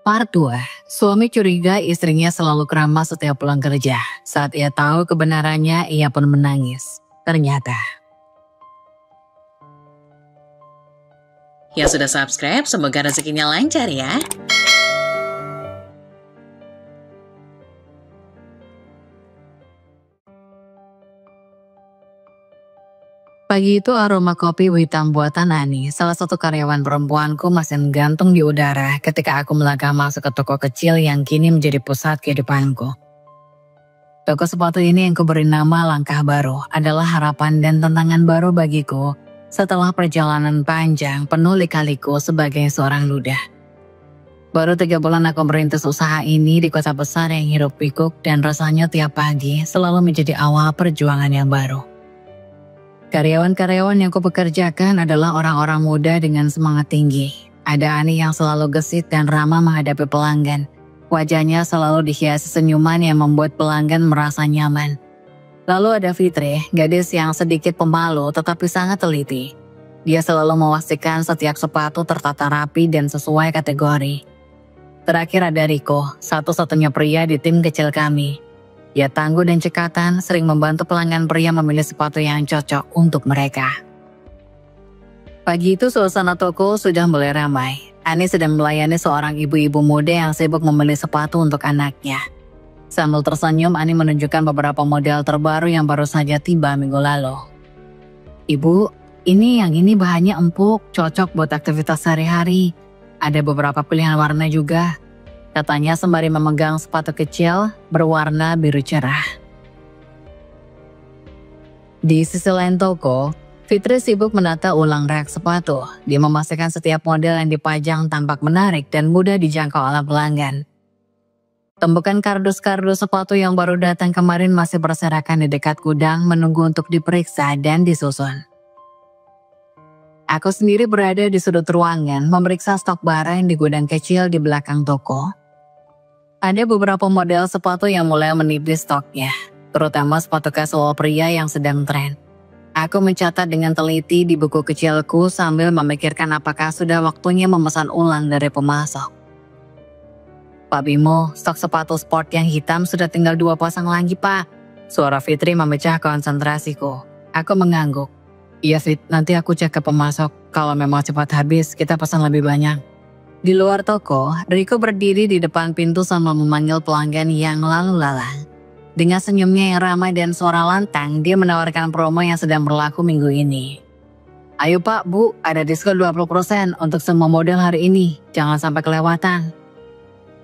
Part 2. Suami curiga istrinya selalu keramas setiap pulang kerja. Saat ia tahu kebenarannya, ia pun menangis. Ternyata. Yang sudah subscribe, semoga rezekinya lancar ya. Pagi itu aroma kopi hitam buatan Ani, salah satu karyawan perempuanku, masih menggantung di udara ketika aku melangkah masuk ke toko kecil yang kini menjadi pusat kehidupanku. Toko sepatu ini yang kuberi nama Langkah Baru adalah harapan dan tantangan baru bagiku setelah perjalanan panjang penuh lika-liku sebagai seorang ludah. Baru 3 bulan aku merintis usaha ini di kota besar yang hiruk pikuk dan rasanya tiap pagi selalu menjadi awal perjuangan yang baru. Karyawan-karyawan yang kupekerjakan adalah orang-orang muda dengan semangat tinggi. Ada Ani yang selalu gesit dan ramah menghadapi pelanggan. Wajahnya selalu dihiasi senyuman yang membuat pelanggan merasa nyaman. Lalu ada Fitri, gadis yang sedikit pemalu tetapi sangat teliti. Dia selalu memastikan setiap sepatu tertata rapi dan sesuai kategori. Terakhir ada Riko, satu-satunya pria di tim kecil kami. Dia tangguh dan cekatan, sering membantu pelanggan pria memilih sepatu yang cocok untuk mereka. Pagi itu suasana toko sudah mulai ramai. Ani sedang melayani seorang ibu-ibu muda yang sibuk memilih sepatu untuk anaknya. Sambil tersenyum, Ani menunjukkan beberapa model terbaru yang baru saja tiba minggu lalu. "Ibu, yang ini bahannya empuk, cocok buat aktivitas sehari-hari. Ada beberapa pilihan warna juga," katanya sembari memegang sepatu kecil berwarna biru cerah. Di sisi lain toko, Fitri sibuk menata ulang rak sepatu. Dia memastikan setiap model yang dipajang tampak menarik dan mudah dijangkau oleh pelanggan. Tumpukan kardus-kardus sepatu yang baru datang kemarin masih berserakan di dekat gudang menunggu untuk diperiksa dan disusun. Aku sendiri berada di sudut ruangan memeriksa stok barang di gudang kecil di belakang toko. Ada beberapa model sepatu yang mulai menipis stoknya, terutama sepatu kasual pria yang sedang tren. Aku mencatat dengan teliti di buku kecilku sambil memikirkan apakah sudah waktunya memesan ulang dari pemasok. "Pak Bimo, stok sepatu sport yang hitam sudah tinggal 2 pasang lagi, Pak." Suara Fitri memecah konsentrasiku. Aku mengangguk. "Iya Fit, nanti aku cek ke pemasok. Kalau memang cepat habis, kita pesan lebih banyak." Di luar toko, Riko berdiri di depan pintu sambil memanggil pelanggan yang lalu lalang. Dengan senyumnya yang ramai dan suara lantang, dia menawarkan promo yang sedang berlaku minggu ini. "Ayo Pak, Bu, ada diskon 20% untuk semua model hari ini. Jangan sampai kelewatan."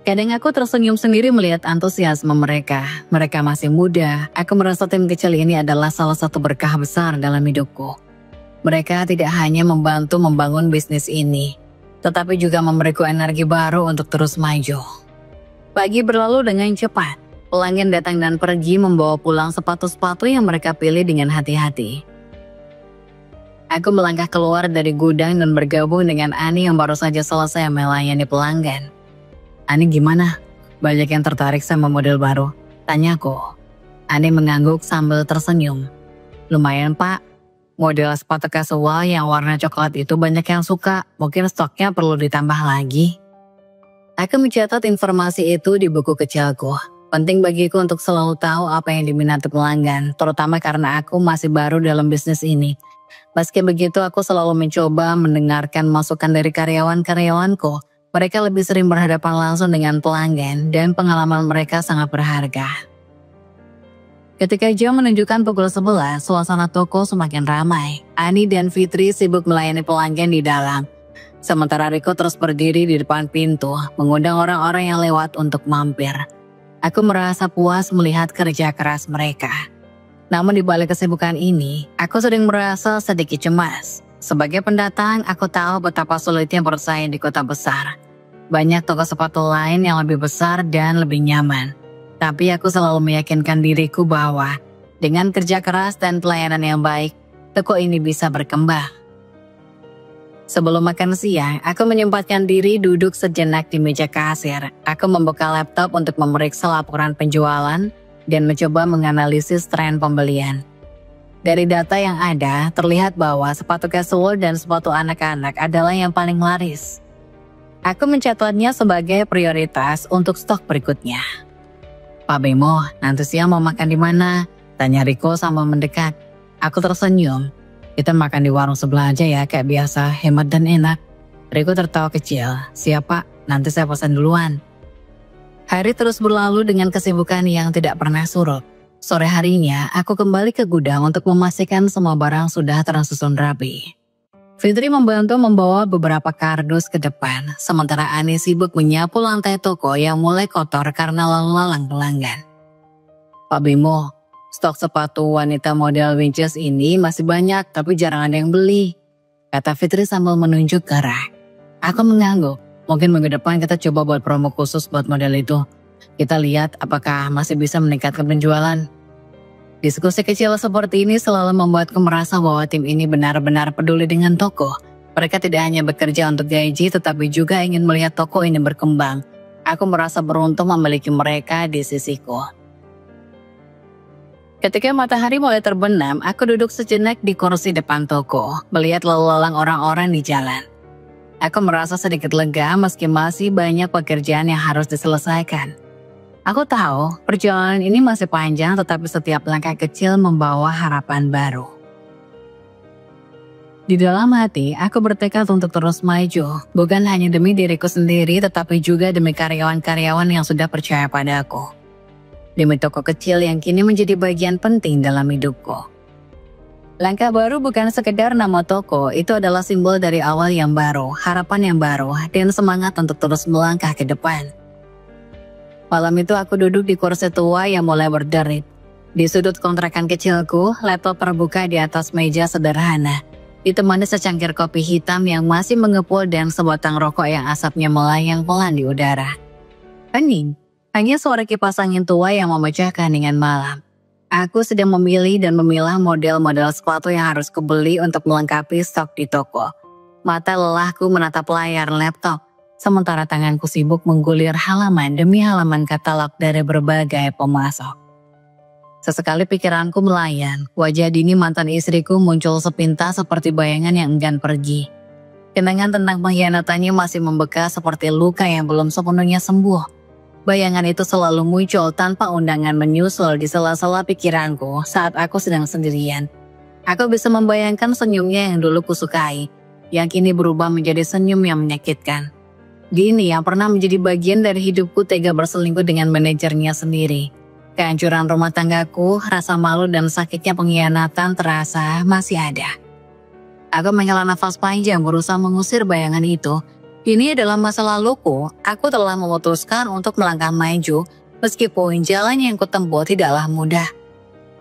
Kadang aku tersenyum sendiri melihat antusiasme mereka. Mereka masih muda. Aku merasa tim kecil ini adalah salah satu berkah besar dalam hidupku. Mereka tidak hanya membantu membangun bisnis ini, tetapi juga memberiku energi baru untuk terus maju. Pagi berlalu dengan cepat. Pelanggan datang dan pergi membawa pulang sepatu-sepatu yang mereka pilih dengan hati-hati. Aku melangkah keluar dari gudang dan bergabung dengan Ani yang baru saja selesai melayani pelanggan. "Ani gimana? Banyak yang tertarik sama model baru?" tanyaku. Ani mengangguk sambil tersenyum. "Lumayan Pak. Model sepatu kasual yang warna coklat itu banyak yang suka. Mungkin stoknya perlu ditambah lagi." Aku mencatat informasi itu di buku kecilku. Penting bagiku untuk selalu tahu apa yang diminati pelanggan, terutama karena aku masih baru dalam bisnis ini. Meski begitu, aku selalu mencoba mendengarkan masukan dari karyawan-karyawanku. Mereka lebih sering berhadapan langsung dengan pelanggan dan pengalaman mereka sangat berharga. Ketika jam menunjukkan pukul 11, suasana toko semakin ramai. Ani dan Fitri sibuk melayani pelanggan di dalam. Sementara Riko terus berdiri di depan pintu, mengundang orang-orang yang lewat untuk mampir. Aku merasa puas melihat kerja keras mereka. Namun di balik kesibukan ini, aku sering merasa sedikit cemas. Sebagai pendatang, aku tahu betapa sulitnya bersaing di kota besar. Banyak toko sepatu lain yang lebih besar dan lebih nyaman. Tapi aku selalu meyakinkan diriku bahwa dengan kerja keras dan pelayanan yang baik, toko ini bisa berkembang. Sebelum makan siang, aku menyempatkan diri duduk sejenak di meja kasir. Aku membuka laptop untuk memeriksa laporan penjualan dan mencoba menganalisis tren pembelian. Dari data yang ada, terlihat bahwa sepatu casual dan sepatu anak-anak adalah yang paling laris. Aku mencatatnya sebagai prioritas untuk stok berikutnya. Pak Bemo, nanti siang mau makan di mana? Tanya Riko sama mendekat. Aku tersenyum. Kita makan di warung sebelah aja ya, kayak biasa, hemat dan enak. Riko tertawa kecil. Siap Pak, nanti saya pesan duluan. Hari terus berlalu dengan kesibukan yang tidak pernah surut. Sore harinya, aku kembali ke gudang untuk memastikan semua barang sudah tersusun rapi. Fitri membantu membawa beberapa kardus ke depan, sementara Ani sibuk menyapu lantai toko yang mulai kotor karena lalu-lalang pelanggan. Pak Bimo, stok sepatu wanita model vintage ini masih banyak tapi jarang ada yang beli, kata Fitri sambil menunjuk ke arah. Aku mengangguk, mungkin minggu depan kita coba buat promo khusus buat model itu. Kita lihat apakah masih bisa meningkatkan penjualan. Diskusi kecil seperti ini selalu membuatku merasa bahwa tim ini benar-benar peduli dengan toko. Mereka tidak hanya bekerja untuk gaji tetapi juga ingin melihat toko ini berkembang. Aku merasa beruntung memiliki mereka di sisiku. Ketika matahari mulai terbenam, aku duduk sejenak di kursi depan toko, melihat lalu lalang orang-orang di jalan. Aku merasa sedikit lega meski masih banyak pekerjaan yang harus diselesaikan. Aku tahu perjalanan ini masih panjang tetapi setiap langkah kecil membawa harapan baru. Di dalam hati, aku bertekad untuk terus maju, bukan hanya demi diriku sendiri tetapi juga demi karyawan-karyawan yang sudah percaya padaku. Demi toko kecil yang kini menjadi bagian penting dalam hidupku. Langkah baru bukan sekedar nama toko, itu adalah simbol dari awal yang baru, harapan yang baru, dan semangat untuk terus melangkah ke depan. Malam itu aku duduk di kursi tua yang mulai berderit. Di sudut kontrakan kecilku, laptop terbuka di atas meja sederhana. Ditemani secangkir kopi hitam yang masih mengepul dan sebatang rokok yang asapnya melayang pelan di udara. Hening, hanya suara kipas angin tua yang memecah keheningan malam. Aku sedang memilih dan memilah model-model sepatu yang harus kubeli untuk melengkapi stok di toko. Mata lelahku menatap layar laptop. Sementara tanganku sibuk menggulir halaman demi halaman katalog dari berbagai pemasok. Sesekali pikiranku melayang, wajah Dini mantan istriku muncul sepintas seperti bayangan yang enggan pergi. Kenangan tentang pengkhianatannya masih membekas seperti luka yang belum sepenuhnya sembuh. Bayangan itu selalu muncul tanpa undangan menyusul di sela-sela pikiranku saat aku sedang sendirian. Aku bisa membayangkan senyumnya yang dulu kusukai, yang kini berubah menjadi senyum yang menyakitkan. Dini yang pernah menjadi bagian dari hidupku tega berselingkuh dengan manajernya sendiri. Kehancuran rumah tanggaku, rasa malu dan sakitnya pengkhianatan terasa masih ada. Aku menghela nafas panjang berusaha mengusir bayangan itu. Ini adalah masa laluku, aku telah memutuskan untuk melangkah maju meskipun jalan yang kutempuh tidaklah mudah.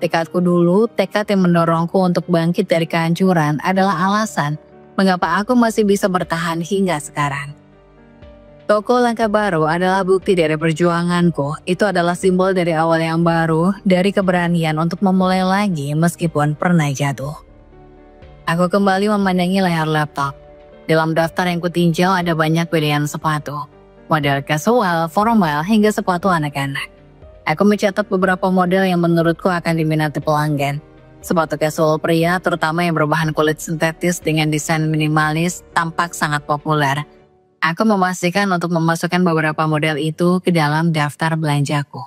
Tekadku dulu, tekad yang mendorongku untuk bangkit dari kehancuran adalah alasan mengapa aku masih bisa bertahan hingga sekarang. Toko langkah baru adalah bukti dari perjuanganku. Itu adalah simbol dari awal yang baru, dari keberanian untuk memulai lagi meskipun pernah jatuh. Aku kembali memandangi layar laptop. Dalam daftar yang kutinjau ada banyak pilihan sepatu. Model casual, formal, hingga sepatu anak-anak. Aku mencatat beberapa model yang menurutku akan diminati pelanggan. Sepatu casual pria, terutama yang berbahan kulit sintetis dengan desain minimalis, tampak sangat populer. Aku memastikan untuk memasukkan beberapa model itu ke dalam daftar belanjaku.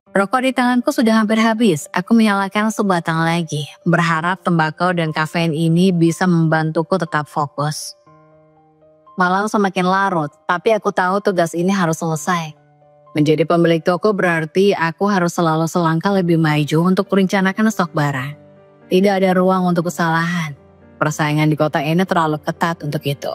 Rokok di tanganku sudah hampir habis. Aku menyalakan sebatang lagi, berharap tembakau dan kafein ini bisa membantuku tetap fokus. Malam semakin larut, tapi aku tahu tugas ini harus selesai. Menjadi pemilik toko berarti aku harus selalu selangkah lebih maju untuk merencanakan stok barang. Tidak ada ruang untuk kesalahan. Persaingan di kota ini terlalu ketat untuk itu.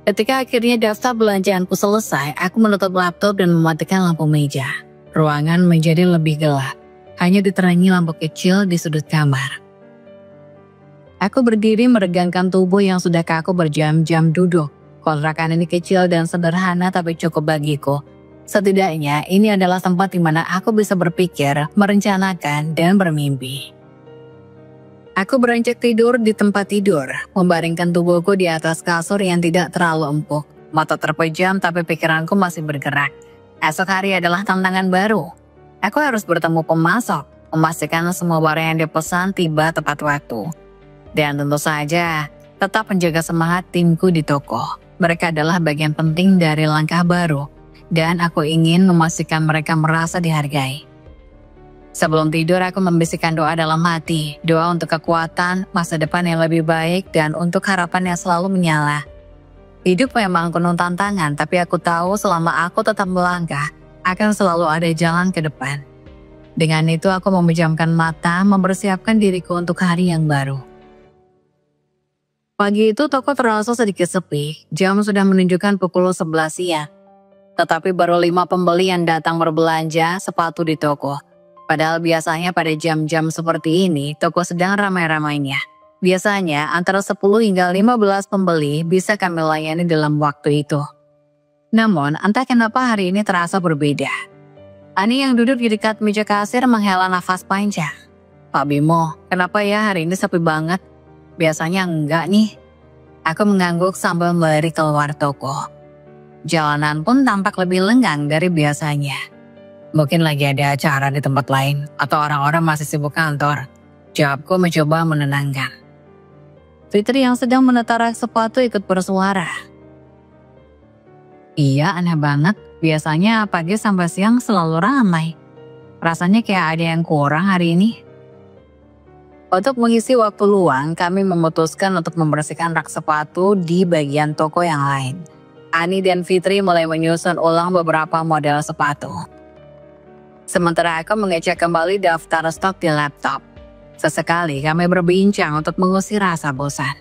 Ketika akhirnya daftar belanjaanku selesai, aku menutup laptop dan mematikan lampu meja. Ruangan menjadi lebih gelap, hanya diterangi lampu kecil di sudut kamar. Aku berdiri meregangkan tubuh yang sudah kaku berjam-jam duduk. Kontrakan ini kecil dan sederhana tapi cukup bagiku. Setidaknya ini adalah tempat di mana aku bisa berpikir, merencanakan, dan bermimpi. Aku beranjak tidur di tempat tidur, membaringkan tubuhku di atas kasur yang tidak terlalu empuk. Mata terpejam tapi pikiranku masih bergerak. Esok hari adalah tantangan baru. Aku harus bertemu pemasok, memastikan semua barang yang dipesan tiba tepat waktu. Dan tentu saja, tetap menjaga semangat timku di toko. Mereka adalah bagian penting dari langkah baru, dan aku ingin memastikan mereka merasa dihargai. Sebelum tidur, aku membisikkan doa dalam hati, doa untuk kekuatan, masa depan yang lebih baik, dan untuk harapan yang selalu menyala. Hidup memang penuh tantangan, tapi aku tahu selama aku tetap melangkah, akan selalu ada jalan ke depan. Dengan itu aku memejamkan mata, mempersiapkan diriku untuk hari yang baru. Pagi itu toko terasa sedikit sepi, jam sudah menunjukkan pukul 11 siang. Tetapi baru 5 pembeli yang datang berbelanja sepatu di toko. Padahal biasanya pada jam-jam seperti ini, toko sedang ramai-ramainya. Biasanya antara 10 hingga 15 pembeli bisa kami layani dalam waktu itu. Namun entah kenapa hari ini terasa berbeda. Ani yang duduk di dekat meja kasir menghela nafas panjang. Pak Bimo, kenapa ya hari ini sepi banget? Biasanya enggak nih. Aku mengangguk sambil melirik keluar toko. Jalanan pun tampak lebih lenggang dari biasanya. Mungkin lagi ada acara di tempat lain atau orang-orang masih sibuk kantor. Jawabku mencoba menenangkan. Fitri yang sedang menetar rak sepatu ikut bersuara. Iya, aneh banget. Biasanya pagi sampai siang selalu ramai. Rasanya kayak ada yang kurang hari ini. Untuk mengisi waktu luang, kami memutuskan untuk membersihkan rak sepatu di bagian toko yang lain. Ani dan Fitri mulai menyusun ulang beberapa model sepatu. Sementara aku mengecek kembali daftar stok di laptop. Sesekali kami berbincang untuk mengusir rasa bosan.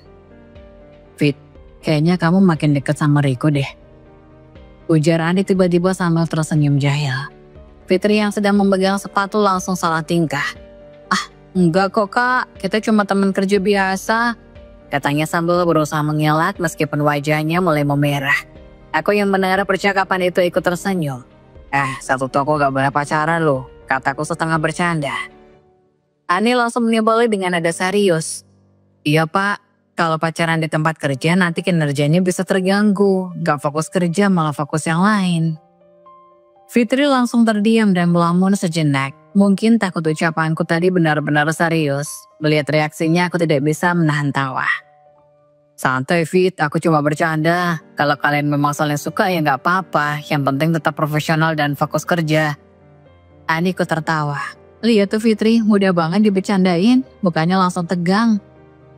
Fit, kayaknya kamu makin dekat sama Riko deh. Ujar Ani tiba-tiba sambil tersenyum jahil. Fitri yang sedang memegang sepatu langsung salah tingkah. Enggak kok kak, kita cuma teman kerja biasa. Katanya sambil berusaha mengelak meskipun wajahnya mulai memerah. Aku yang mendengar percakapan itu ikut tersenyum. Satu toko gak boleh pacaran loh, kataku setengah bercanda. Ani langsung menimbali dengan nada serius. Iya pak, kalau pacaran di tempat kerja nanti kinerjanya bisa terganggu. Gak fokus kerja malah fokus yang lain. Fitri langsung terdiam dan melamun sejenak. Mungkin takut ucapanku tadi benar-benar serius. Melihat reaksinya aku tidak bisa menahan tawa. Santai Fit, aku cuma bercanda. Kalau kalian memang saling suka ya gak apa-apa. Yang penting tetap profesional dan fokus kerja. Ani ikut tertawa. Lihat tuh Fitri, mudah banget dibercandain. Mukanya langsung tegang.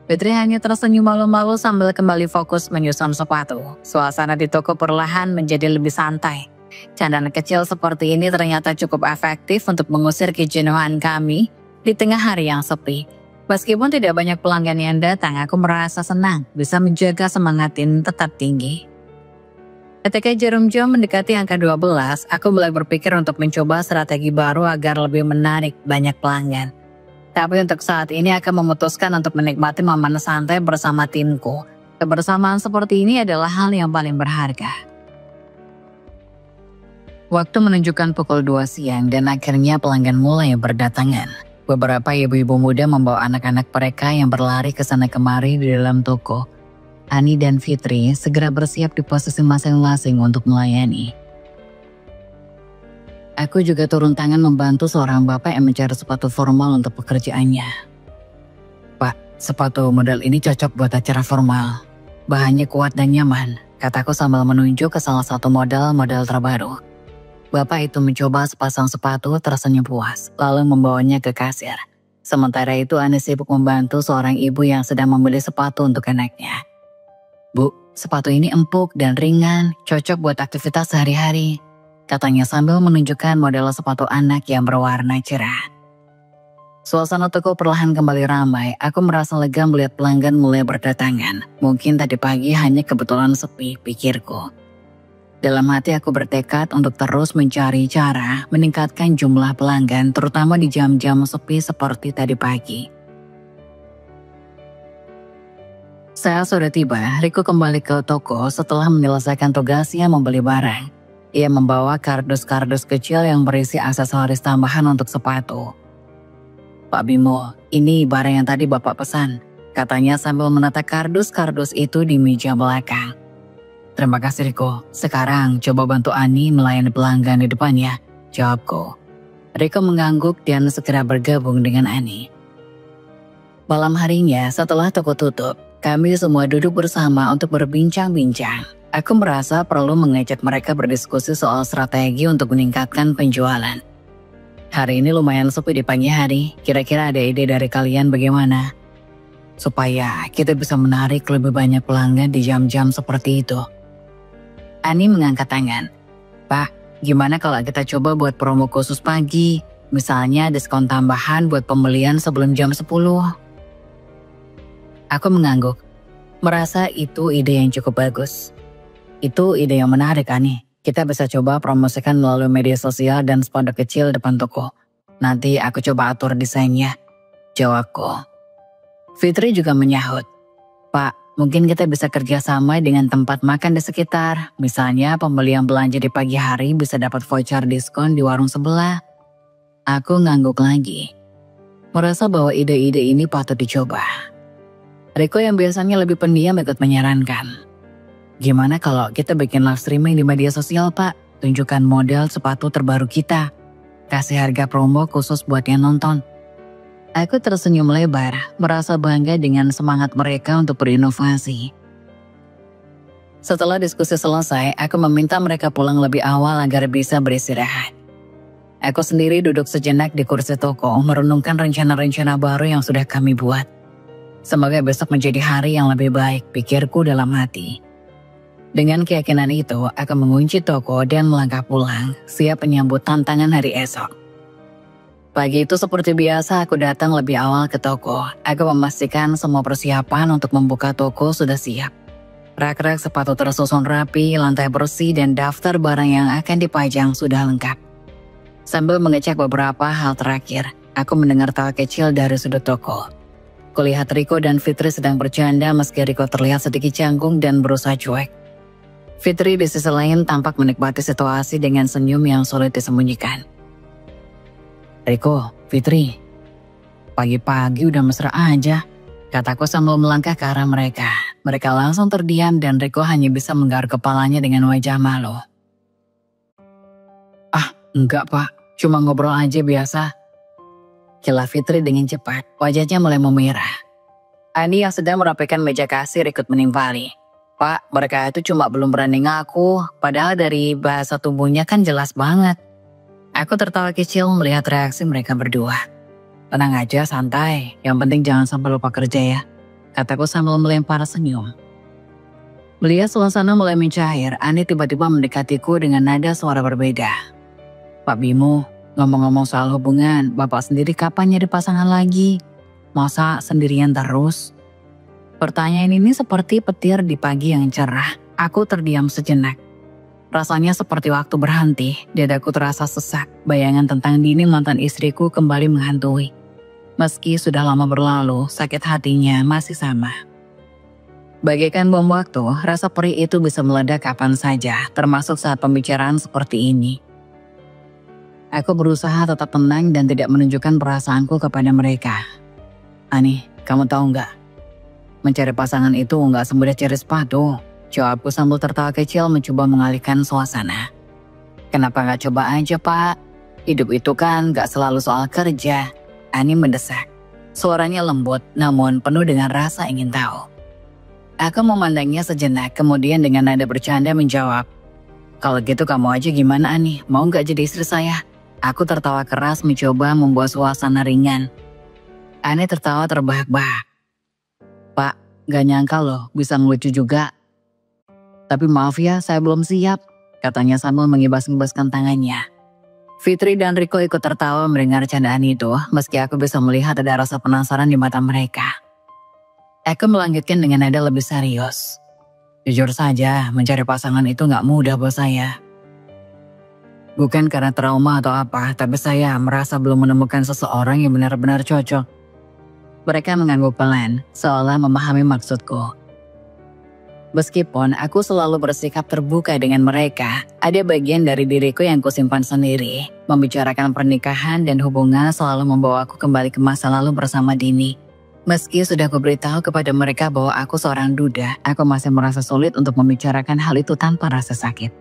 Fitri hanya tersenyum malu-malu sambil kembali fokus menyusun sepatu. Suasana di toko perlahan menjadi lebih santai. Candaan kecil seperti ini ternyata cukup efektif untuk mengusir kejenuhan kami di tengah hari yang sepi. Meskipun tidak banyak pelanggan yang datang, aku merasa senang bisa menjaga semangat ini tetap tinggi. Ketika jarum jam mendekati angka 12, aku mulai berpikir untuk mencoba strategi baru agar lebih menarik banyak pelanggan. Tapi untuk saat ini aku memutuskan untuk menikmati momen santai bersama timku. Kebersamaan seperti ini adalah hal yang paling berharga. Waktu menunjukkan pukul 2 siang dan akhirnya pelanggan mulai berdatangan. Beberapa ibu-ibu muda membawa anak-anak mereka yang berlari ke sana kemari di dalam toko. Ani dan Fitri segera bersiap di posisi masing-masing untuk melayani. Aku juga turun tangan membantu seorang bapak yang mencari sepatu formal untuk pekerjaannya. Pak, sepatu model ini cocok buat acara formal. Bahannya kuat dan nyaman, kataku sambil menunjuk ke salah satu model terbaru. Bapak itu mencoba sepasang sepatu tersenyum puas, lalu membawanya ke kasir. Sementara itu Ani sibuk membantu seorang ibu yang sedang membeli sepatu untuk anaknya. Bu, sepatu ini empuk dan ringan, cocok buat aktivitas sehari-hari, katanya sambil menunjukkan model sepatu anak yang berwarna cerah. Suasana toko perlahan kembali ramai, aku merasa lega melihat pelanggan mulai berdatangan. Mungkin tadi pagi hanya kebetulan sepi, pikirku. Dalam hati aku bertekad untuk terus mencari cara meningkatkan jumlah pelanggan terutama di jam-jam sepi seperti tadi pagi. Saat sudah tiba, Riko kembali ke toko setelah menyelesaikan tugasnya membeli barang. Ia membawa kardus-kardus kecil yang berisi aksesoris tambahan untuk sepatu. Pak Bimo, ini barang yang tadi Bapak pesan, katanya sambil menata kardus-kardus itu di meja belakang. Terima kasih Riko, sekarang coba bantu Ani melayani pelanggan di depannya, jawabku. Riko mengangguk dan segera bergabung dengan Ani. Malam harinya setelah toko tutup, kami semua duduk bersama untuk berbincang-bincang. Aku merasa perlu mengajak mereka berdiskusi soal strategi untuk meningkatkan penjualan. Hari ini lumayan sepi di pagi hari, kira-kira ada ide dari kalian bagaimana? Supaya kita bisa menarik lebih banyak pelanggan di jam-jam seperti itu. Ani mengangkat tangan. Pak, gimana kalau kita coba buat promo khusus pagi? Misalnya diskon tambahan buat pembelian sebelum jam 10. Aku mengangguk, merasa itu ide yang cukup bagus. Itu ide yang menarik, Ani. Kita bisa coba promosikan melalui media sosial dan spanduk kecil depan toko. Nanti aku coba atur desainnya, jawabku. Fitri juga menyahut. Pak, mungkin kita bisa kerjasama dengan tempat makan di sekitar. Misalnya pembeli yang belanja di pagi hari bisa dapat voucher diskon di warung sebelah. Aku ngangguk lagi. Merasa bahwa ide-ide ini patut dicoba. Riko yang biasanya lebih pendiam ikut menyarankan. Gimana kalau kita bikin live streaming di media sosial, Pak? Tunjukkan model sepatu terbaru kita. Kasih harga promo khusus buat yang nonton. Aku tersenyum lebar, merasa bangga dengan semangat mereka untuk berinovasi. Setelah diskusi selesai, aku meminta mereka pulang lebih awal agar bisa beristirahat. Aku sendiri duduk sejenak di kursi toko, merenungkan rencana-rencana baru yang sudah kami buat. Semoga besok menjadi hari yang lebih baik, pikirku dalam hati. Dengan keyakinan itu, aku mengunci toko dan melangkah pulang, siap menyambut tantangan hari esok. Pagi itu seperti biasa aku datang lebih awal ke toko. Aku memastikan semua persiapan untuk membuka toko sudah siap. Rak-rak sepatu tersusun rapi, lantai bersih, dan daftar barang yang akan dipajang sudah lengkap. Sambil mengecek beberapa hal terakhir, aku mendengar tawa kecil dari sudut toko. Kulihat Riko dan Fitri sedang bercanda meski Riko terlihat sedikit canggung dan berusaha cuek. Fitri di sisi lain tampak menikmati situasi dengan senyum yang sulit disembunyikan. Riko, Fitri, pagi-pagi udah mesra aja, kataku sambil melangkah ke arah mereka. Mereka langsung terdiam dan Riko hanya bisa menggaruk kepalanya dengan wajah malu. Ah, enggak Pak, cuma ngobrol aja biasa. Kila Fitri dengan cepat, wajahnya mulai memerah. Ani yang sedang merapikan meja kasir ikut menimpali. Pak, mereka itu cuma belum berani ngaku, padahal dari bahasa tubuhnya kan jelas banget. Aku tertawa kecil melihat reaksi mereka berdua. Tenang aja, santai, yang penting jangan sampai lupa kerja ya, kataku sambil melempar senyum. Melihat suasana mulai mencair, Ani tiba-tiba mendekatiku dengan nada suara berbeda. Pak Bimo, ngomong-ngomong soal hubungan, Bapak sendiri kapan nyari pasangan lagi? Masa sendirian terus? Pertanyaan ini seperti petir di pagi yang cerah. Aku terdiam sejenak. Rasanya seperti waktu berhenti, dadaku terasa sesak. Bayangan tentang Dini mantan istriku kembali menghantui. Meski sudah lama berlalu, sakit hatinya masih sama. Bagaikan bom waktu, rasa perih itu bisa meledak kapan saja, termasuk saat pembicaraan seperti ini. Aku berusaha tetap tenang dan tidak menunjukkan perasaanku kepada mereka. Ani, kamu tahu nggak? Mencari pasangan itu nggak semudah cari sepatu. Jawabku sambil tertawa kecil mencoba mengalihkan suasana. Kenapa nggak coba aja, Pak? Hidup itu kan nggak selalu soal kerja. Ani mendesak. Suaranya lembut namun penuh dengan rasa ingin tahu. Aku memandangnya sejenak kemudian dengan nada bercanda menjawab. Kalau gitu kamu aja gimana Ani? Mau nggak jadi istri saya? Aku tertawa keras mencoba membuat suasana ringan. Ani tertawa terbahak-bahak. Pak, gak nyangka loh bisa ngelucu juga. Tapi maaf ya, saya belum siap, katanya sambil mengibas-ngibaskan tangannya. Fitri dan Riko ikut tertawa mendengar candaan itu, meski aku bisa melihat ada rasa penasaran di mata mereka. Aku melanjutkan dengan nada lebih serius. Jujur saja, mencari pasangan itu gak mudah buat saya. Bukan karena trauma atau apa, tapi saya merasa belum menemukan seseorang yang benar-benar cocok. Mereka mengangguk pelan, seolah memahami maksudku. Meskipun aku selalu bersikap terbuka dengan mereka, ada bagian dari diriku yang kusimpan sendiri. Membicarakan pernikahan dan hubungan selalu membawa aku kembali ke masa lalu bersama Dini. Meski sudah kuberitahu kepada mereka bahwa aku seorang duda, aku masih merasa sulit untuk membicarakan hal itu tanpa rasa sakit.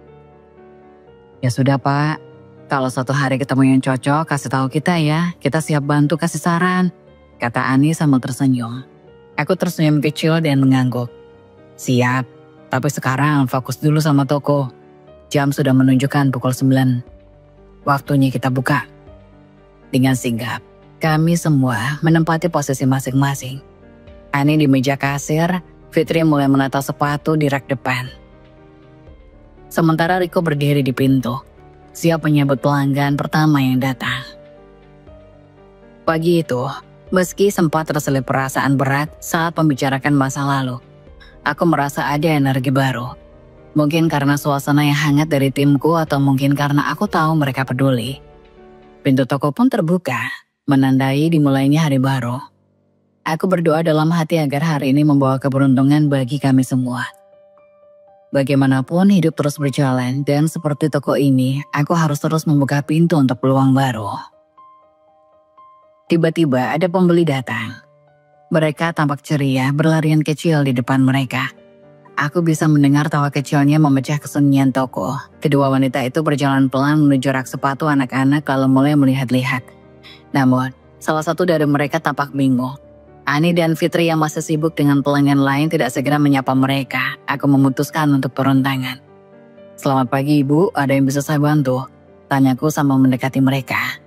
Ya sudah Pak, kalau suatu hari ketemu yang cocok, kasih tahu kita ya, kita siap bantu kasih saran. Kata Ani sambil tersenyum. Aku tersenyum kecil dan mengangguk. Siap, Tapi sekarang fokus dulu sama toko. Jam sudah menunjukkan pukul 9. Waktunya kita buka. Dengan sigap, kami semua menempati posisi masing-masing. Ani di meja kasir, Fitri mulai menata sepatu di rak depan. Sementara Riko berdiri di pintu, siap menyambut pelanggan pertama yang datang. Pagi itu, meski sempat terselip perasaan berat saat membicarakan masa lalu, aku merasa ada energi baru. Mungkin karena suasana yang hangat dari timku atau mungkin karena aku tahu mereka peduli. Pintu toko pun terbuka, menandai dimulainya hari baru. Aku berdoa dalam hati agar hari ini membawa keberuntungan bagi kami semua. Bagaimanapun hidup terus berjalan dan seperti toko ini, aku harus terus membuka pintu untuk peluang baru. Tiba-tiba ada pembeli datang. Mereka tampak ceria berlarian kecil di depan mereka. Aku bisa mendengar tawa kecilnya memecah kesunyian toko. Kedua wanita itu berjalan pelan menuju rak sepatu anak-anak lalu mulai melihat-lihat. Namun, salah satu dari mereka tampak bingung. Ani dan Fitri yang masih sibuk dengan pelanggan lain tidak segera menyapa mereka. Aku memutuskan untuk turun tangan. "Selamat pagi Ibu, ada yang bisa saya bantu?" Tanyaku sama mendekati mereka.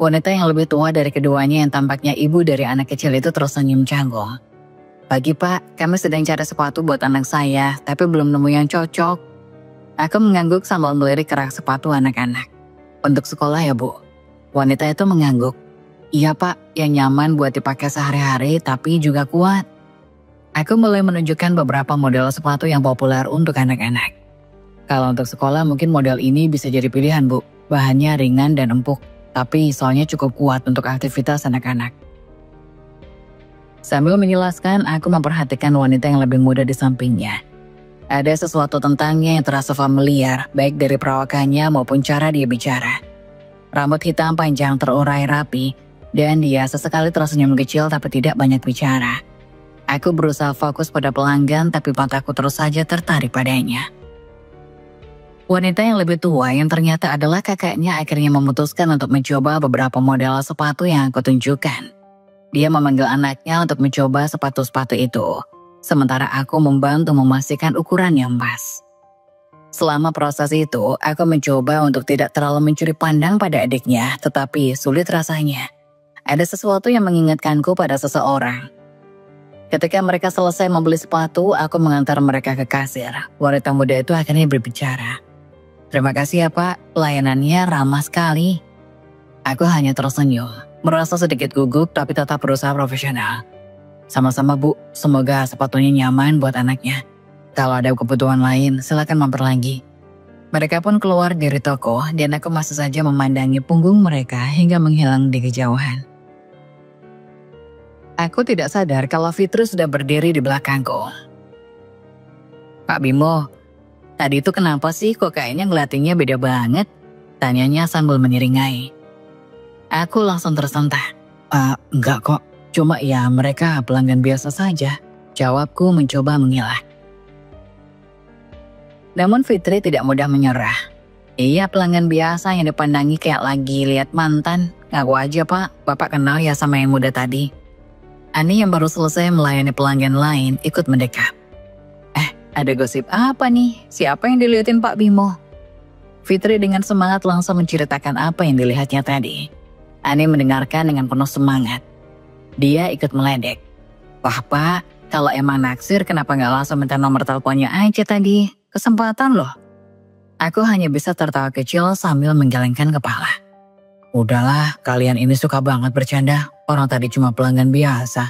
Wanita yang lebih tua dari keduanya yang tampaknya ibu dari anak kecil itu terus senyum canggung. "Pagi Pak, kami sedang cari sepatu buat anak saya, tapi belum nemu yang cocok." Aku mengangguk sambil melirik ke rak sepatu anak-anak. "Untuk sekolah ya Bu?" Wanita itu mengangguk. "Iya Pak, yang nyaman buat dipakai sehari-hari tapi juga kuat." Aku mulai menunjukkan beberapa model sepatu yang populer untuk anak-anak. "Kalau untuk sekolah mungkin model ini bisa jadi pilihan Bu. Bahannya ringan dan empuk, tapi soalnya cukup kuat untuk aktivitas anak-anak." Sambil menjelaskan, aku memperhatikan wanita yang lebih muda di sampingnya. Ada sesuatu tentangnya yang terasa familiar, baik dari perawakannya maupun cara dia bicara. Rambut hitam panjang terurai rapi, dan dia sesekali tersenyum kecil tapi tidak banyak bicara. Aku berusaha fokus pada pelanggan tapi mataku terus saja tertarik padanya. Wanita yang lebih tua yang ternyata adalah kakaknya akhirnya memutuskan untuk mencoba beberapa model sepatu yang aku tunjukkan. Dia memanggil anaknya untuk mencoba sepatu-sepatu itu, sementara aku membantu memastikan ukuran yang pas. Selama proses itu, aku mencoba untuk tidak terlalu mencuri pandang pada adiknya, tetapi sulit rasanya. Ada sesuatu yang mengingatkanku pada seseorang. Ketika mereka selesai membeli sepatu, aku mengantar mereka ke kasir. Wanita muda itu akhirnya berbicara. "Terima kasih ya Pak, pelayanannya ramah sekali." Aku hanya tersenyum, merasa sedikit gugup tapi tetap berusaha profesional. "Sama-sama Bu, semoga sepatunya nyaman buat anaknya. Kalau ada kebutuhan lain, silakan mampir lagi." Mereka pun keluar dari toko dan aku masih saja memandangi punggung mereka hingga menghilang di kejauhan. Aku tidak sadar kalau Fitri sudah berdiri di belakangku. "Pak Bimo, tadi itu kenapa sih kok kayaknya ngeliatinnya beda banget?" Tanyanya sambil menyeringai. Aku langsung tersentak. Enggak kok, cuma ya mereka pelanggan biasa saja," jawabku mencoba mengelak. Namun Fitri tidak mudah menyerah. "Iya pelanggan biasa yang dipandangi kayak lagi lihat mantan. Ngaku aja Pak, Bapak kenal ya sama yang muda tadi." Ani yang baru selesai melayani pelanggan lain ikut mendekat. Ada gosip apa nih? Siapa yang dilihatin Pak Bimo?" Fitri dengan semangat langsung menceritakan apa yang dilihatnya tadi. Ani mendengarkan dengan penuh semangat. Dia ikut meledek. "Wah Pak, kalau emang naksir kenapa nggak langsung minta nomor teleponnya aja tadi? Kesempatan loh." Aku hanya bisa tertawa kecil sambil menggelengkan kepala. "Udahlah, kalian ini suka banget bercanda. Orang tadi cuma pelanggan biasa."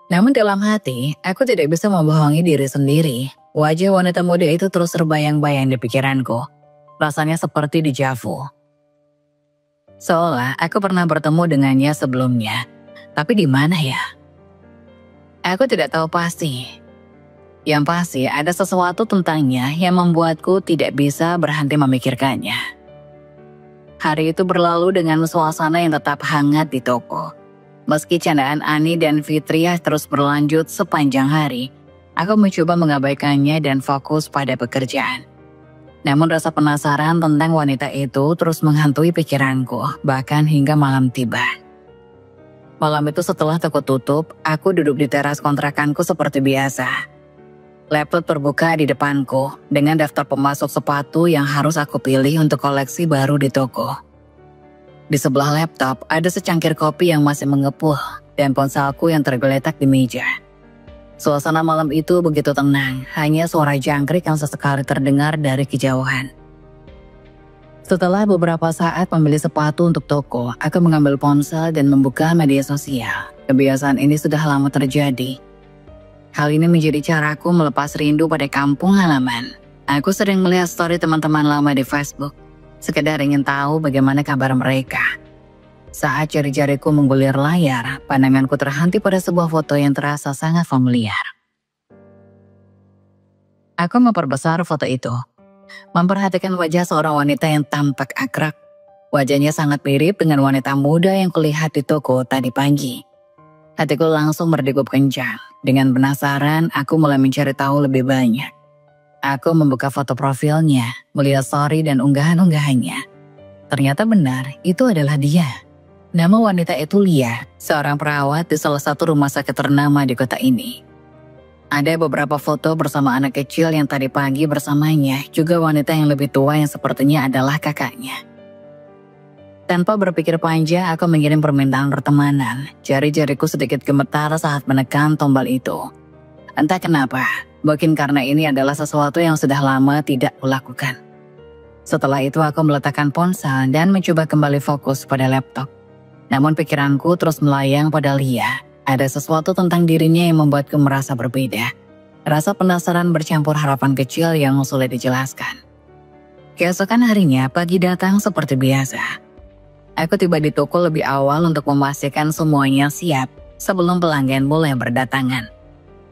Namun dalam hati, aku tidak bisa membohongi diri sendiri. Wajah wanita muda itu terus terbayang-bayang di pikiranku. Rasanya seperti deja vu. Seolah aku pernah bertemu dengannya sebelumnya. Tapi di mana ya? Aku tidak tahu pasti. Yang pasti ada sesuatu tentangnya yang membuatku tidak bisa berhenti memikirkannya. Hari itu berlalu dengan suasana yang tetap hangat di toko. Meski candaan Ani dan Fitri terus berlanjut sepanjang hari, aku mencoba mengabaikannya dan fokus pada pekerjaan. Namun rasa penasaran tentang wanita itu terus menghantui pikiranku, bahkan hingga malam tiba. Malam itu setelah toko tutup, aku duduk di teras kontrakanku seperti biasa. Laptop terbuka di depanku dengan daftar pemasok sepatu yang harus aku pilih untuk koleksi baru di toko. Di sebelah laptop ada secangkir kopi yang masih mengepul dan ponselku yang tergeletak di meja. Suasana malam itu begitu tenang, hanya suara jangkrik yang sesekali terdengar dari kejauhan. Setelah beberapa saat membeli sepatu untuk toko, aku mengambil ponsel dan membuka media sosial. Kebiasaan ini sudah lama terjadi. Hal ini menjadi caraku melepas rindu pada kampung halaman. Aku sering melihat story teman-teman lama di Facebook, sekedar ingin tahu bagaimana kabar mereka. Saat jari-jariku menggulir layar, pandanganku terhenti pada sebuah foto yang terasa sangat familiar. Aku memperbesar foto itu, memperhatikan wajah seorang wanita yang tampak akrab. Wajahnya sangat mirip dengan wanita muda yang kulihat di toko tadi pagi. Hatiku langsung berdegup kencang. Dengan penasaran, aku mulai mencari tahu lebih banyak. Aku membuka foto profilnya, melihat story dan unggahan-unggahannya. Ternyata benar, itu adalah dia. Nama wanita itu Lia, seorang perawat di salah satu rumah sakit ternama di kota ini. Ada beberapa foto bersama anak kecil yang tadi pagi bersamanya, juga wanita yang lebih tua yang sepertinya adalah kakaknya. Tanpa berpikir panjang, aku mengirim permintaan pertemanan. Jari-jariku sedikit gemetar saat menekan tombol itu. Entah kenapa, mungkin karena ini adalah sesuatu yang sudah lama tidak kulakukan. Setelah itu aku meletakkan ponsel dan mencoba kembali fokus pada laptop. Namun pikiranku terus melayang pada Lia. Ada sesuatu tentang dirinya yang membuatku merasa berbeda. Rasa penasaran bercampur harapan kecil yang sulit dijelaskan. Keesokan harinya, pagi datang seperti biasa. Aku tiba di toko lebih awal untuk memastikan semuanya siap sebelum pelanggan mulai berdatangan.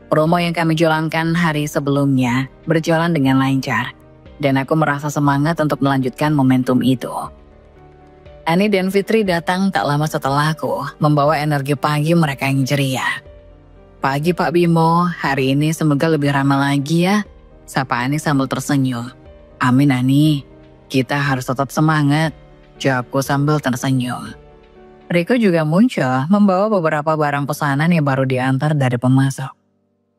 Promo yang kami jalankan hari sebelumnya berjalan dengan lancar, dan aku merasa semangat untuk melanjutkan momentum itu. Ani dan Fitri datang tak lama setelahku, membawa energi pagi mereka yang ceria. "Pagi Pak Bimo, hari ini semoga lebih ramai lagi ya," sapa Ani sambil tersenyum. "Amin Ani, kita harus tetap semangat," jawabku sambil tersenyum. Riko juga muncul, membawa beberapa barang pesanan yang baru diantar dari pemasok.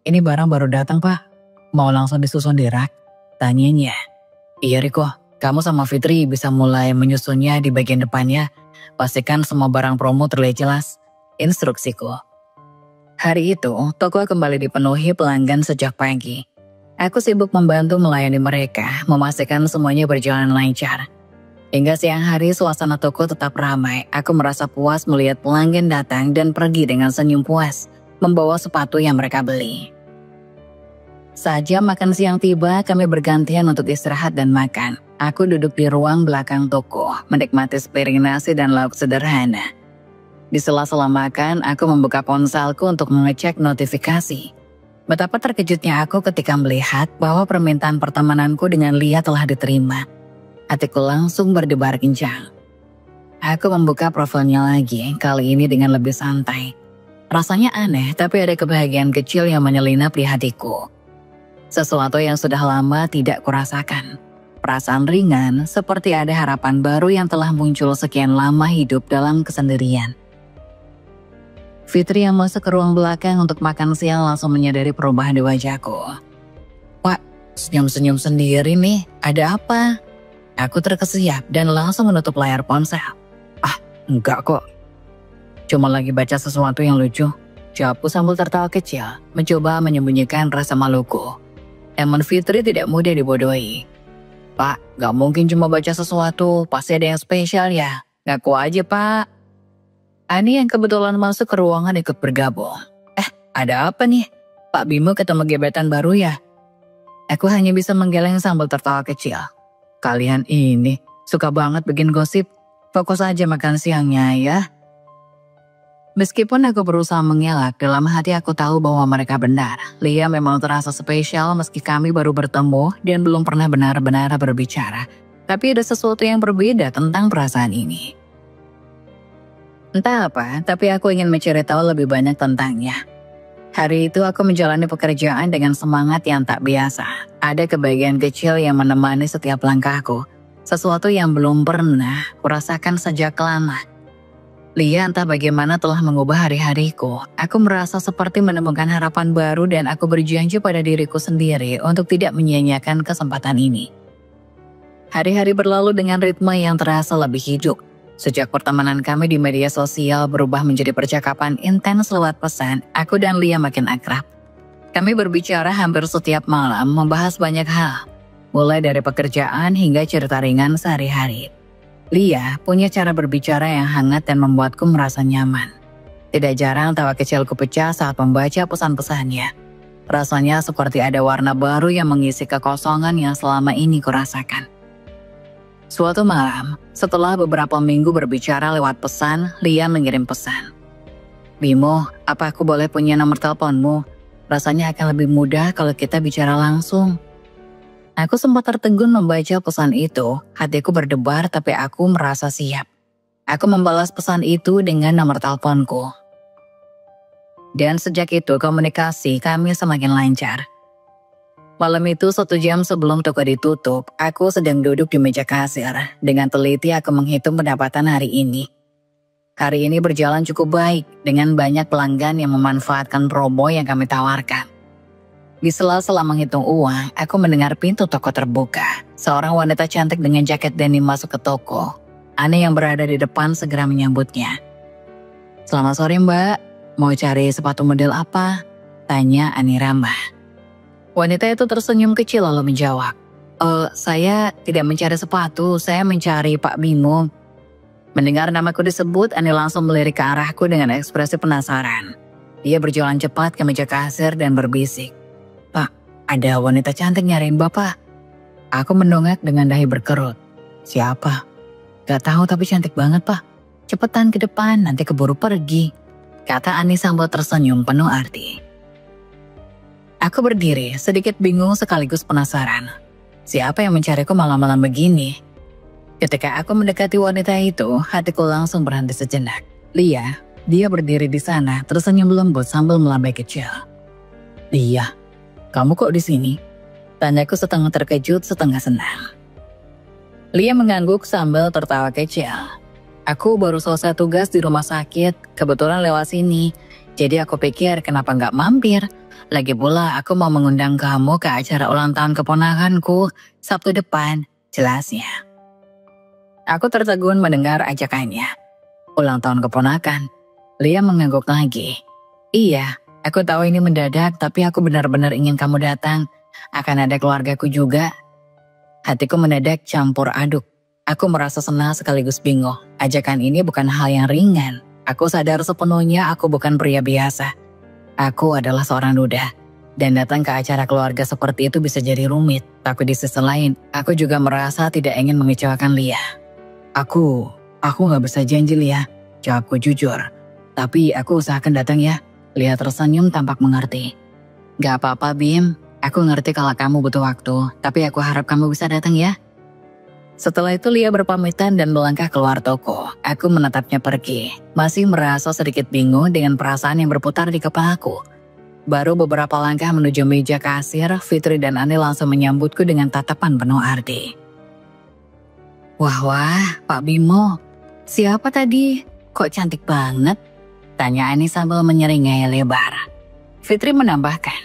"Ini barang baru datang Pak, mau langsung disusun di rak?" tanyanya. "Iya Riko, kamu sama Fitri bisa mulai menyusunnya di bagian depannya. Pastikan semua barang promo terlihat jelas," instruksiku. Hari itu, toko kembali dipenuhi pelanggan sejak pagi. Aku sibuk membantu melayani mereka, memastikan semuanya berjalan lancar. Hingga siang hari suasana toko tetap ramai. Aku merasa puas melihat pelanggan datang dan pergi dengan senyum puas, membawa sepatu yang mereka beli. Saat jam makan siang tiba, kami bergantian untuk istirahat dan makan. Aku duduk di ruang belakang toko, menikmati sepiring nasi dan lauk sederhana. Di sela-sela makan, aku membuka ponselku untuk mengecek notifikasi. Betapa terkejutnya aku ketika melihat bahwa permintaan pertemananku dengan Lia telah diterima. Hatiku langsung berdebar kencang. Aku membuka profilnya lagi, kali ini dengan lebih santai. Rasanya aneh, tapi ada kebahagiaan kecil yang menyelinap di hatiku. Sesuatu yang sudah lama tidak kurasakan. Perasaan ringan, seperti ada harapan baru yang telah muncul sekian lama hidup dalam kesendirian. Fitri yang masuk ke ruang belakang untuk makan siang langsung menyadari perubahan di wajahku. "Wah, senyum-senyum sendiri nih, ada apa?" Aku terkesiap dan langsung menutup layar ponsel. "Ah, enggak kok. Cuma lagi baca sesuatu yang lucu," jawabku sambil tertawa kecil, mencoba menyembunyikan rasa maluku. Namun Fitri tidak mudah dibodohi. "Pak, gak mungkin cuma baca sesuatu, pasti ada yang spesial ya. Ngaku aja Pak." Ani yang kebetulan masuk ke ruangan ikut bergabung. Ada apa nih? Pak Bimo ketemu gebetan baru ya?" Aku hanya bisa menggeleng sambil tertawa kecil. "Kalian ini suka banget bikin gosip. Fokus aja makan siangnya ya." Meskipun aku berusaha mengelak, dalam hati aku tahu bahwa mereka benar. Lia memang terasa spesial meski kami baru bertemu dan belum pernah benar-benar berbicara. Tapi ada sesuatu yang berbeda tentang perasaan ini. Entah apa, tapi aku ingin mencari tahu lebih banyak tentangnya. Hari itu aku menjalani pekerjaan dengan semangat yang tak biasa. Ada kebahagiaan kecil yang menemani setiap langkahku. Sesuatu yang belum pernah kurasakan sejak lama. Lia entah bagaimana telah mengubah hari-hariku. Aku merasa seperti menemukan harapan baru dan aku berjanji pada diriku sendiri untuk tidak menyia-nyiakan kesempatan ini. Hari-hari berlalu dengan ritme yang terasa lebih hidup. Sejak pertemanan kami di media sosial berubah menjadi percakapan intens lewat pesan, aku dan Lia makin akrab. Kami berbicara hampir setiap malam, membahas banyak hal, mulai dari pekerjaan hingga cerita ringan sehari-hari. Lia punya cara berbicara yang hangat dan membuatku merasa nyaman. Tidak jarang tawa kecilku pecah saat membaca pesan-pesannya. Rasanya seperti ada warna baru yang mengisi kekosongan yang selama ini kurasakan. Suatu malam, setelah beberapa minggu berbicara lewat pesan, Lia mengirim pesan. "Bimo, apa aku boleh punya nomor teleponmu? Rasanya akan lebih mudah kalau kita bicara langsung." Aku sempat tertegun membaca pesan itu, hatiku berdebar tapi aku merasa siap. Aku membalas pesan itu dengan nomor teleponku. Dan sejak itu komunikasi kami semakin lancar. Malam itu 1 jam sebelum toko ditutup, aku sedang duduk di meja kasir. Dengan teliti aku menghitung pendapatan hari ini. Hari ini berjalan cukup baik, dengan banyak pelanggan yang memanfaatkan promo yang kami tawarkan. Di sela-sela menghitung uang, aku mendengar pintu toko terbuka. Seorang wanita cantik dengan jaket denim masuk ke toko. Ani yang berada di depan segera menyambutnya. "Selamat sore Mbak, mau cari sepatu model apa?" tanya Ani ramah. Wanita itu tersenyum kecil lalu menjawab, "Saya tidak mencari sepatu, saya mencari Pak Bimo." Mendengar namaku disebut, Ani langsung melirik ke arahku dengan ekspresi penasaran. Dia berjalan cepat ke meja kasir dan berbisik, "Pak, ada wanita cantik nyariin Bapak." Aku mendongak dengan dahi berkerut. "Siapa?" "Gak tahu tapi cantik banget Pak. Cepetan ke depan, nanti keburu pergi," kata Ani sambil tersenyum penuh arti. Aku berdiri, sedikit bingung sekaligus penasaran. Siapa yang mencariku malam-malam begini? Ketika aku mendekati wanita itu, hatiku langsung berhenti sejenak. Lia, dia berdiri di sana, tersenyum lembut sambil melambai kecil. "Lia, kamu kok di sini?" tanyaku setengah terkejut, setengah senang. Lia mengangguk sambil tertawa kecil. "Aku baru selesai tugas di rumah sakit, kebetulan lewat sini. Jadi aku pikir kenapa nggak mampir. Lagi pula aku mau mengundang kamu ke acara ulang tahun keponakanku Sabtu depan," jelasnya. Aku tertegun mendengar ajakannya. "Ulang tahun keponakan?" Lia mengangguk lagi. "Iya, aku tahu ini mendadak tapi aku benar-benar ingin kamu datang. Akan ada keluargaku juga." Hatiku mendadak campur aduk. Aku merasa senang sekaligus bingung. Ajakan ini bukan hal yang ringan. Aku sadar sepenuhnya aku bukan pria biasa. Aku adalah seorang duda, dan datang ke acara keluarga seperti itu bisa jadi rumit. Tapi di sisi lain, aku juga merasa tidak ingin mengecewakan Lia. Aku gak bisa janji Lia, jawabku jujur. Tapi aku usahakan datang ya. Lia tersenyum tampak mengerti. "Gak apa-apa Bim, aku ngerti kalau kamu butuh waktu, tapi aku harap kamu bisa datang ya." Setelah itu Lia berpamitan dan melangkah keluar toko. Aku menatapnya pergi, masih merasa sedikit bingung dengan perasaan yang berputar di kepalaku. Baru beberapa langkah menuju meja kasir, Fitri dan Ani langsung menyambutku dengan tatapan penuh arti. Wah, Pak Bimo, siapa tadi? Kok cantik banget?" tanya Ani sambil menyeringai lebar. Fitri menambahkan,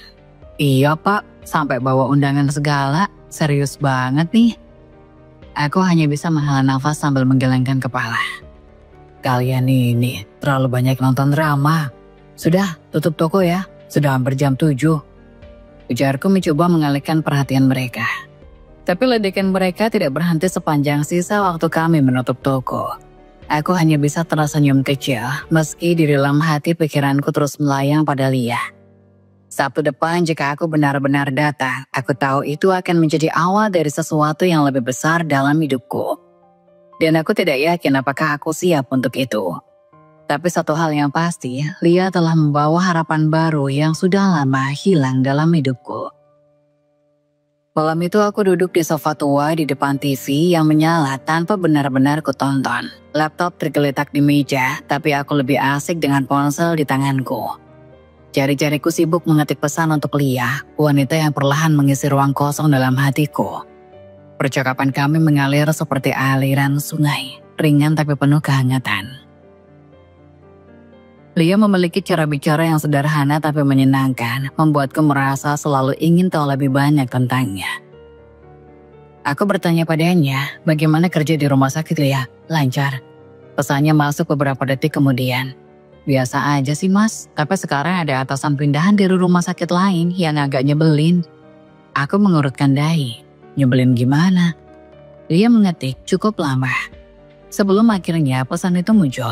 "Iya Pak, sampai bawa undangan segala, serius banget nih." Aku hanya bisa menghela nafas sambil menggelengkan kepala. "Kalian ini terlalu banyak nonton drama. Sudah, tutup toko ya, sudah hampir jam 7. Ujarku mencoba mengalihkan perhatian mereka. Tapi ledekan mereka tidak berhenti sepanjang sisa waktu kami menutup toko. Aku hanya bisa tersenyum kecil, meski di dalam hati pikiranku terus melayang pada Lia. Sabtu depan jika aku benar-benar datang, aku tahu itu akan menjadi awal dari sesuatu yang lebih besar dalam hidupku. Dan aku tidak yakin apakah aku siap untuk itu. Tapi satu hal yang pasti, Lia telah membawa harapan baru yang sudah lama hilang dalam hidupku. Malam itu aku duduk di sofa tua di depan TV yang menyala tanpa benar-benar kutonton. Laptop tergeletak di meja, tapi aku lebih asik dengan ponsel di tanganku. Jari-jariku sibuk mengetik pesan untuk Lia, wanita yang perlahan mengisi ruang kosong dalam hatiku. Percakapan kami mengalir seperti aliran sungai, ringan tapi penuh kehangatan. Lia memiliki cara bicara yang sederhana tapi menyenangkan, membuatku merasa selalu ingin tahu lebih banyak tentangnya. Aku bertanya padanya, bagaimana kerja di rumah sakit Lia? Lancar. Pesannya masuk beberapa detik kemudian. Biasa aja sih mas, tapi sekarang ada atasan pindahan dari rumah sakit lain yang agak nyebelin. Aku mengurutkan dahi. Nyebelin gimana? Lia mengetik cukup lama. Sebelum akhirnya pesan itu muncul.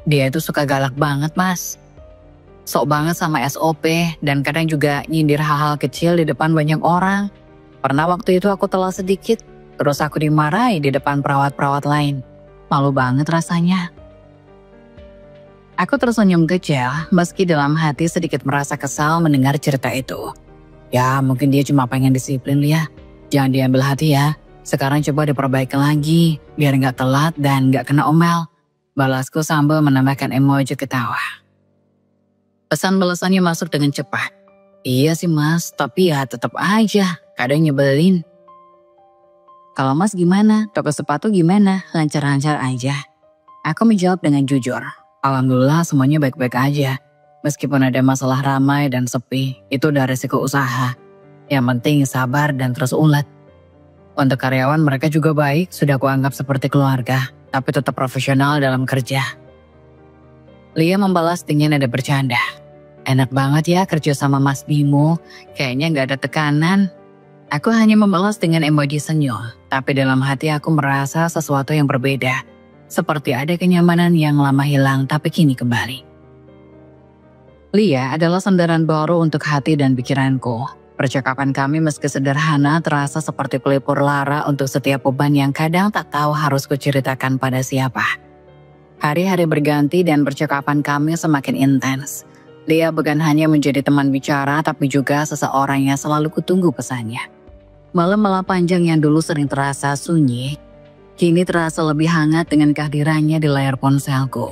Dia itu suka galak banget mas. Sok banget sama SOP dan kadang juga nyindir hal-hal kecil di depan banyak orang. Pernah waktu itu aku telat sedikit, terus aku dimarahi di depan perawat-perawat lain. Malu banget rasanya. Aku tersenyum kecil meski dalam hati sedikit merasa kesal mendengar cerita itu. Ya mungkin dia cuma pengen disiplin ya. Jangan diambil hati ya. Sekarang coba diperbaiki lagi biar gak telat dan gak kena omel. Balasku sambil menambahkan emoji ketawa. Pesan balasannya masuk dengan cepat. Iya sih mas, tapi ya tetap aja, kadang nyebelin. Kalau mas gimana? Toko sepatu gimana? Lancar-lancar aja. Aku menjawab dengan jujur. Alhamdulillah semuanya baik-baik aja. Meskipun ada masalah ramai dan sepi, itu udah resiko usaha. Yang penting sabar dan terus ulet. Untuk karyawan mereka juga baik, sudah kuanggap seperti keluarga. Tapi tetap profesional dalam kerja. Lia membalas dengan nada bercanda. Enak banget ya kerja sama Mas Bimo, kayaknya gak ada tekanan. Aku hanya membalas dengan emoji senyum, tapi dalam hati aku merasa sesuatu yang berbeda. Seperti ada kenyamanan yang lama hilang tapi kini kembali. Lia adalah sandaran baru untuk hati dan pikiranku. Percakapan kami meski sederhana terasa seperti pelipur lara untuk setiap beban yang kadang tak tahu harus kuceritakan pada siapa. Hari-hari berganti dan percakapan kami semakin intens. Lia bukan hanya menjadi teman bicara tapi juga seseorang yang selalu kutunggu pesannya. Malam-malam panjang yang dulu sering terasa sunyi, kini terasa lebih hangat dengan kehadirannya di layar ponselku.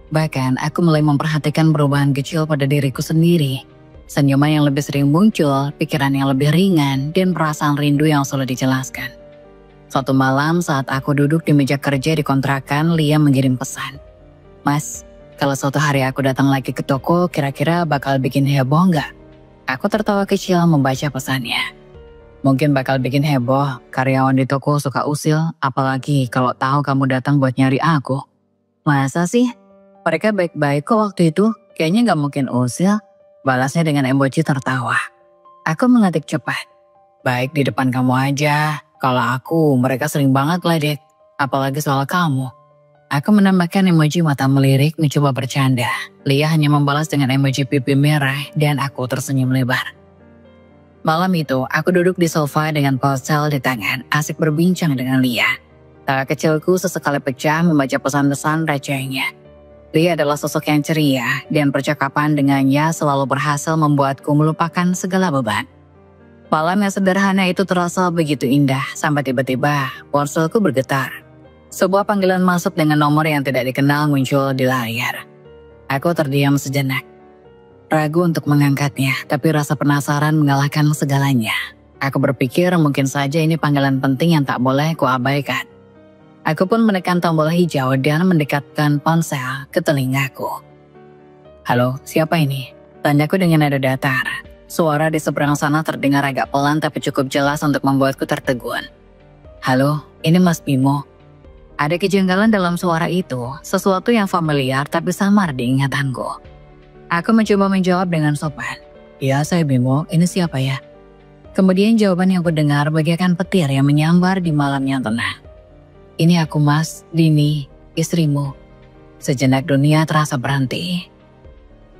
Bahkan aku mulai memperhatikan perubahan kecil pada diriku sendiri. Senyuman yang lebih sering muncul, pikiran yang lebih ringan, dan perasaan rindu yang sulit dijelaskan. Suatu malam saat aku duduk di meja kerja di kontrakan, Lia mengirim pesan. Mas, kalau suatu hari aku datang lagi ke toko, kira-kira bakal bikin heboh nggak? Aku tertawa kecil membaca pesannya. Mungkin bakal bikin heboh, karyawan di toko suka usil, apalagi kalau tahu kamu datang buat nyari aku. Masa sih? Mereka baik-baik kok waktu itu, kayaknya nggak mungkin usil. Balasnya dengan emoji tertawa. Aku mengetik cepat. Baik di depan kamu aja. Kalau aku, mereka sering banget ledek. Apalagi soal kamu. Aku menambahkan emoji mata melirik mencoba bercanda. Lia hanya membalas dengan emoji pipi merah dan aku tersenyum lebar. Malam itu, aku duduk di sofa dengan ponsel di tangan, asik berbincang dengan Lia. Tawa kecilku sesekali pecah membaca pesan-pesan recehnya. Lia adalah sosok yang ceria dan percakapan dengannya selalu berhasil membuatku melupakan segala beban. Malam yang sederhana itu terasa begitu indah sampai tiba-tiba ponselku bergetar. Sebuah panggilan masuk dengan nomor yang tidak dikenal muncul di layar. Aku terdiam sejenak. Ragu untuk mengangkatnya, tapi rasa penasaran mengalahkan segalanya. Aku berpikir mungkin saja ini panggilan penting yang tak boleh kuabaikan. Aku pun menekan tombol hijau dan mendekatkan ponsel ke telingaku. Halo, siapa ini? Tanyaku dengan nada datar. Suara di seberang sana terdengar agak pelan tapi cukup jelas untuk membuatku tertegun. Halo, ini Mas Bimo. Ada kejanggalan dalam suara itu, sesuatu yang familiar tapi samar di ingatanku. Aku mencoba menjawab dengan sopan. Ya, saya Bimo, ini siapa ya? Kemudian jawaban yang kudengar bagaikan petir yang menyambar di malam yang tenang. Ini aku Mas, Dini, istrimu. Sejenak dunia terasa berhenti.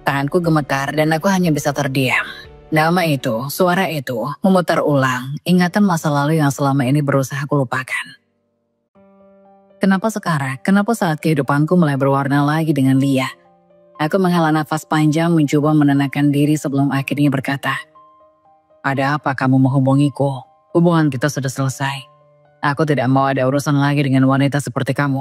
Tanganku gemetar dan aku hanya bisa terdiam. Nama itu, suara itu, memutar ulang ingatan masa lalu yang selama ini berusaha kulupakan. Kenapa sekarang? Kenapa saat kehidupanku mulai berwarna lagi dengan Lia? Aku menghela nafas panjang mencoba menenangkan diri sebelum akhirnya berkata, ada apa kamu menghubungiku? Hubungan kita sudah selesai. Aku tidak mau ada urusan lagi dengan wanita seperti kamu.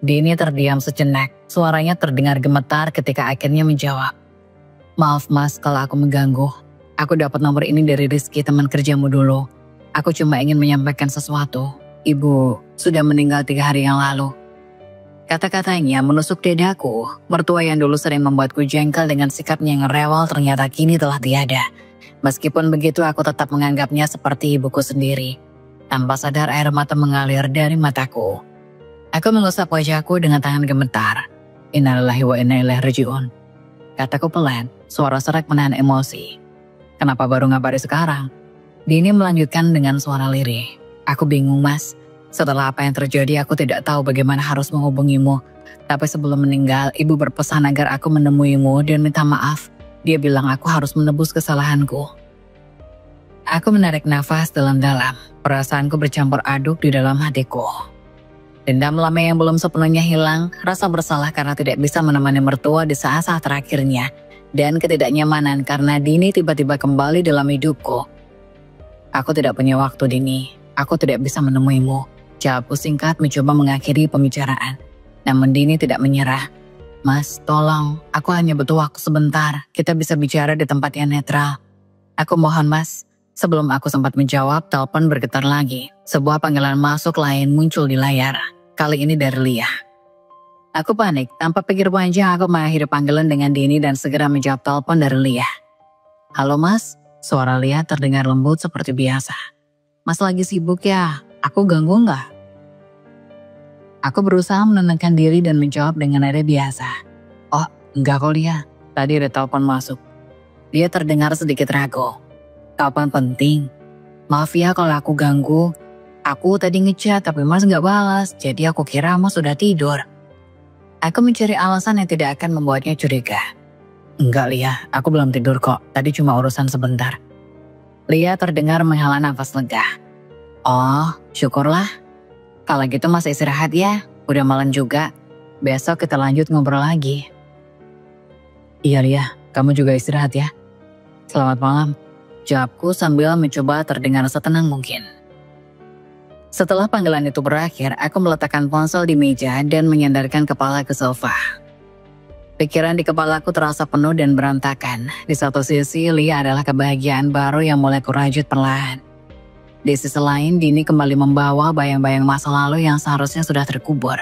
Dini terdiam sejenak, suaranya terdengar gemetar ketika akhirnya menjawab. Maaf mas kalau aku mengganggu. Aku dapat nomor ini dari Rizky teman kerjamu dulu. Aku cuma ingin menyampaikan sesuatu. Ibu sudah meninggal 3 hari yang lalu. Kata-katanya menusuk dadaku. Mertua yang dulu sering membuatku jengkel dengan sikapnya yang rewel ternyata kini telah tiada. Meskipun begitu aku tetap menganggapnya seperti ibuku sendiri. Tanpa sadar air mata mengalir dari mataku. Aku mengusap wajahku dengan tangan gemetar. Innalillahi wa inna ilaihi raji'un. Kataku pelan, suara serak menahan emosi. Kenapa baru ngabari sekarang? Dini melanjutkan dengan suara lirih. Aku bingung mas. Setelah apa yang terjadi aku tidak tahu bagaimana harus menghubungimu. Tapi sebelum meninggal ibu berpesan agar aku menemuimu dan minta maaf. Dia bilang aku harus menebus kesalahanku. Aku menarik nafas dalam-dalam. Perasaanku bercampur aduk di dalam hatiku. Dendam lama yang belum sepenuhnya hilang, rasa bersalah karena tidak bisa menemani mertua di saat-saat terakhirnya, dan ketidaknyamanan karena Dini tiba-tiba kembali dalam hidupku. Aku tidak punya waktu Dini, aku tidak bisa menemuimu. Jawabku singkat mencoba mengakhiri pembicaraan. Namun Dini tidak menyerah. Mas, tolong, aku hanya butuh waktu sebentar. Kita bisa bicara di tempat yang netral. Aku mohon mas. Sebelum aku sempat menjawab, telepon bergetar lagi. Sebuah panggilan masuk lain muncul di layar. Kali ini dari Lia. Aku panik. Tanpa pikir panjang, aku mengakhiri panggilan dengan Dini dan segera menjawab telepon dari Lia. Halo mas, suara Lia terdengar lembut seperti biasa. Mas lagi sibuk ya? Aku ganggu nggak? Aku berusaha menenangkan diri dan menjawab dengan nada biasa. Oh, enggak kok Lia. Tadi ada telepon masuk. Dia terdengar sedikit ragu. Telepon penting. Maaf ya kalau aku ganggu. Aku tadi ngechat tapi mas nggak balas. Jadi aku kira mas sudah tidur. Aku mencari alasan yang tidak akan membuatnya curiga. Enggak Lia, aku belum tidur kok. Tadi cuma urusan sebentar. Lia terdengar menghela nafas lega. Oh, syukurlah. Kalau gitu mas istirahat ya. Udah malam juga. Besok kita lanjut ngobrol lagi. Iya Lia, kamu juga istirahat ya. Selamat malam. Jawabku sambil mencoba terdengar setenang mungkin. Setelah panggilan itu berakhir, aku meletakkan ponsel di meja dan menyandarkan kepala ke sofa. Pikiran di kepalaku terasa penuh dan berantakan. Di satu sisi, Lia adalah kebahagiaan baru yang mulai kurajut perlahan. Di sisi lain, Dini kembali membawa bayang-bayang masa lalu yang seharusnya sudah terkubur.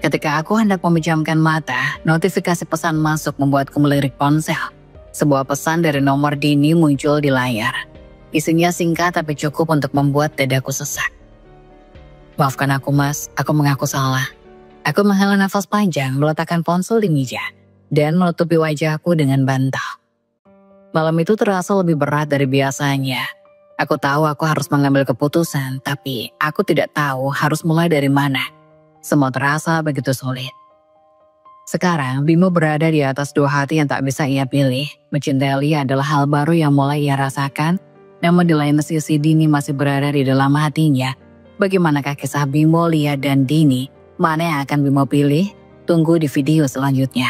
Ketika aku hendak memejamkan mata, notifikasi pesan masuk membuatku melirik ponsel. Sebuah pesan dari nomor Dini muncul di layar. Isinya singkat tapi cukup untuk membuat dadaku sesak. Maafkan aku mas, aku mengaku salah. Aku menghela nafas panjang, meletakkan ponsel di meja, dan menutupi wajahku dengan bantal. Malam itu terasa lebih berat dari biasanya. Aku tahu aku harus mengambil keputusan, tapi aku tidak tahu harus mulai dari mana. Semua terasa begitu sulit. Sekarang, Bimo berada di atas dua hati yang tak bisa ia pilih. Mencintai Lia adalah hal baru yang mulai ia rasakan, namun di lain sisi Dini masih berada di dalam hatinya. Bagaimanakah kisah Bimo, Lia, dan Dini? Mana yang akan Bimo pilih? Tunggu di video selanjutnya.